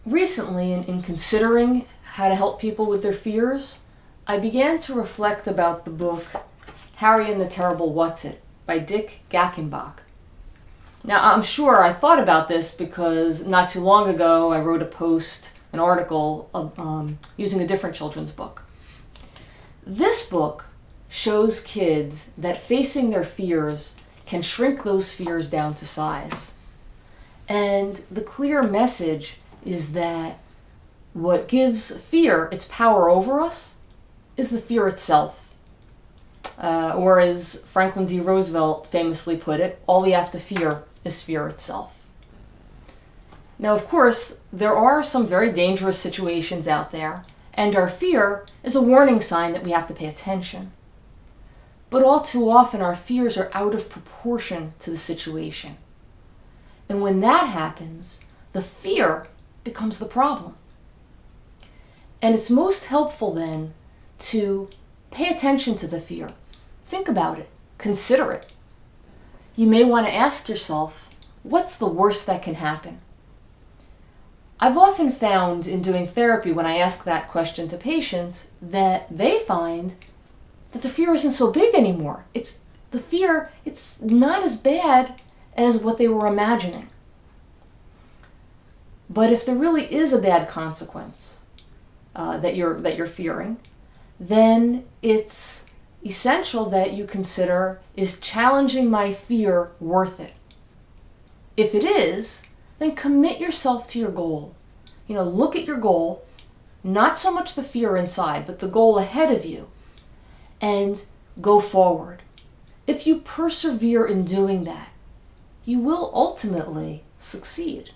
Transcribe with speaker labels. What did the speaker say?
Speaker 1: Recently, in considering how to help people with their fears, I began to reflect about the book Harry and the Terrible What's-It by Dick Gackenbach. Now, I'm sure I thought about this because not too long ago I wrote an article using a different children's book. This book shows kids that facing their fears can shrink those fears down to size. And the clear message is that what gives fear its power over us is the fear itself. Or as Franklin D. Roosevelt famously put it, all we have to fear is fear itself. Now, of course, there are some very dangerous situations out there, and our fear is a warning sign that we have to pay attention. But all too often, our fears are out of proportion to the situation. And when that happens, the fear becomes the problem. And it's most helpful then to pay attention to the fear. Think about it. Consider it. You may want to ask yourself, what's the worst that can happen? I've often found in doing therapy, when I ask that question to patients, that they find that the fear isn't so big anymore. It's not as bad as what they were imagining. But if there really is a bad consequence that you're fearing, then it's essential that you consider, is challenging my fear worth it? If it is, then commit yourself to your goal. Look at your goal, not so much the fear inside, but the goal ahead of you, and go forward. If you persevere in doing that, you will ultimately succeed.